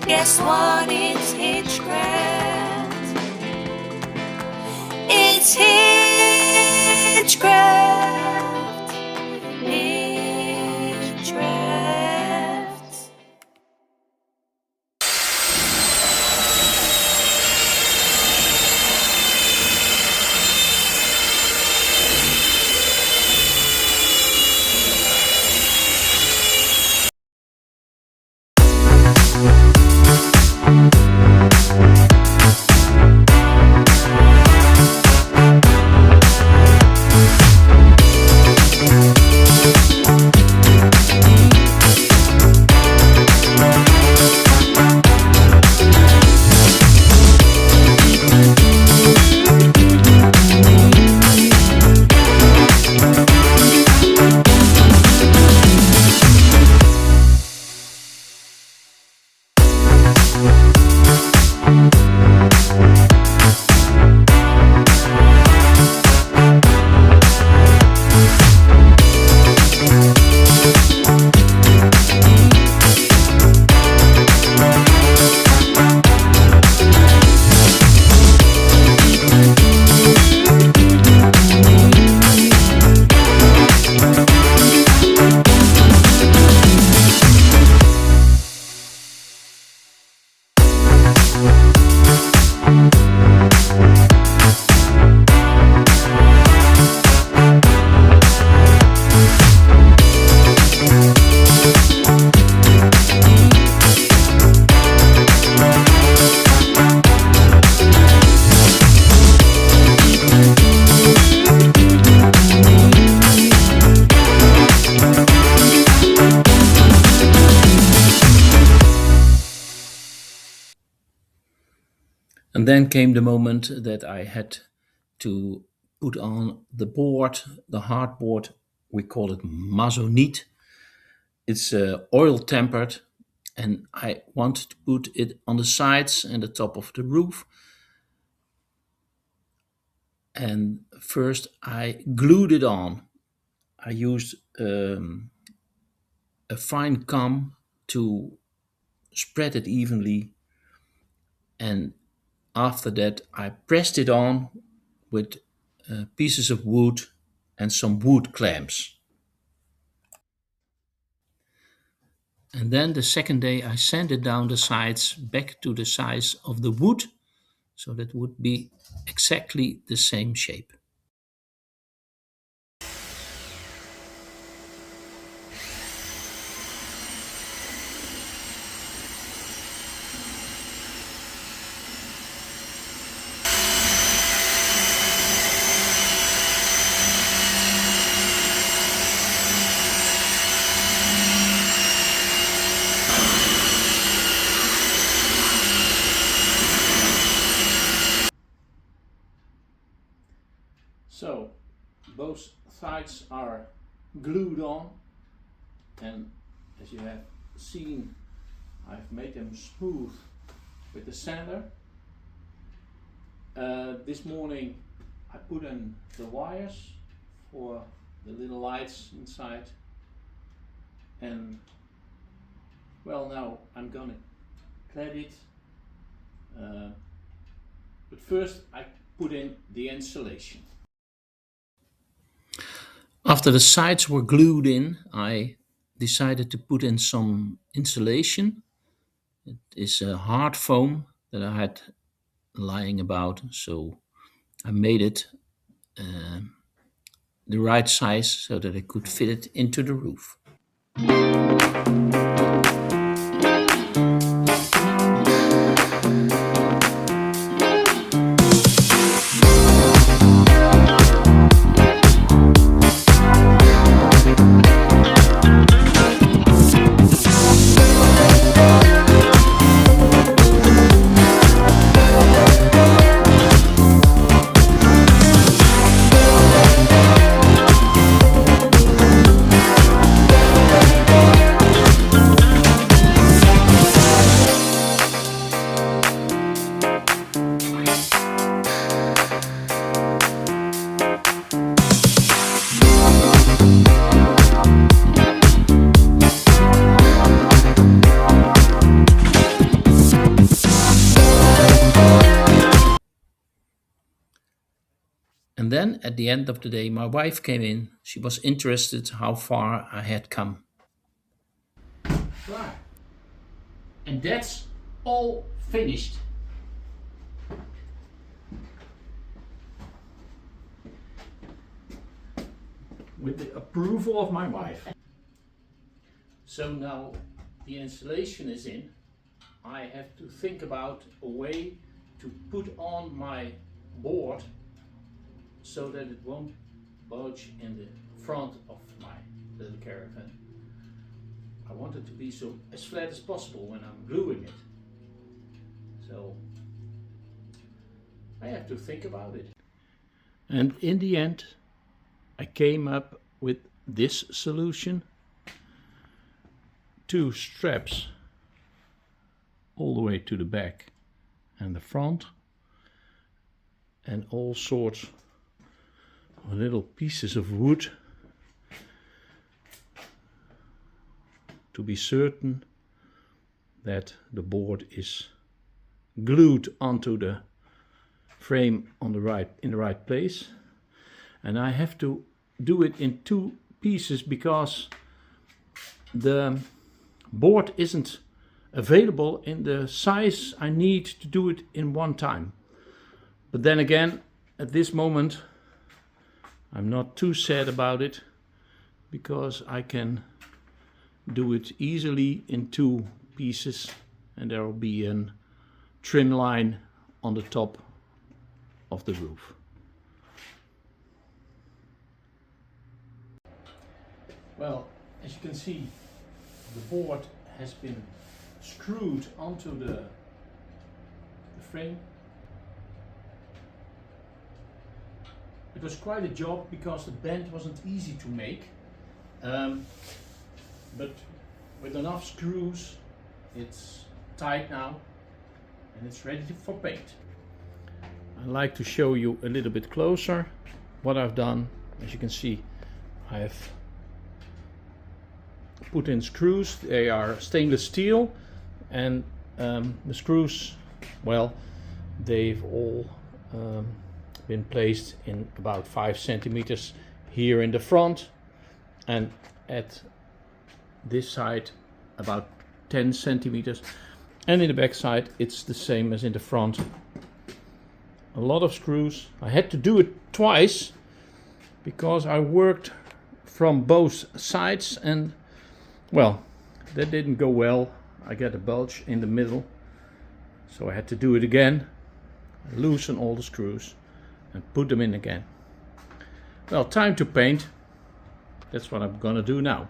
Guess what? It's Hitchcraft. It's Hitchcraft. Hitchcraft. And then came the moment that I had to put on the board, the hard board. We call it Masonite. It's oil tempered, and I wanted to put it on the sides and the top of the roof. And first I glued it on. I used a fine comb to spread it evenly, and after that I pressed it on with pieces of wood and some wood clamps. And then the second day I sanded down the sides back to the size of the wood, so that would be exactly the same shape. So both sides are glued on, and as you have seen, I've made them smooth with the sander. This morning I put in the wires for the little lights inside, and well, now I'm gonna clad it, but first I put in the insulation. After the sides were glued in, I decided to put in some insulation. It is a hard foam that I had lying about, so I made it the right size so that I could fit it into the roof. And then at the end of the day, my wife came in. She was interested how far I had come. Right. And that's all finished. With the approval of my wife. So now the installation is in. I have to think about a way to put on my board so that it won't bulge in the front of my little caravan. I want it to be as flat as possible when I'm gluing it. So I have to think about it. And in the end, I came up with this solution. 2 straps all the way to the back and the front, and all sorts of little pieces of wood to be certain that the board is glued onto the frame in the right place. And I have to do it in 2 pieces because the board isn't available in the size I need to do it in one time. But then again, at this moment I'm not too sad about it, because I can do it easily in 2 pieces, and there will be a trim line on the top of the roof. Well, as you can see, the board has been screwed onto the frame. It was quite a job because the bend wasn't easy to make, but with enough screws it's tight now and it's ready for paint. I'd like to show you a little bit closer what I've done. As you can see, I have put in screws. They are stainless steel, and the screws, well, they've all been placed in about 5 centimeters here in the front, and at this side about 10 centimeters, and in the back side it's the same as in the front. A lot of screws. I had to do it twice because I worked from both sides, and well, that didn't go well. I got a bulge in the middle, so I had to do it again, loosen all the screws and put them in again. Well, time to paint. That's what I'm gonna do now.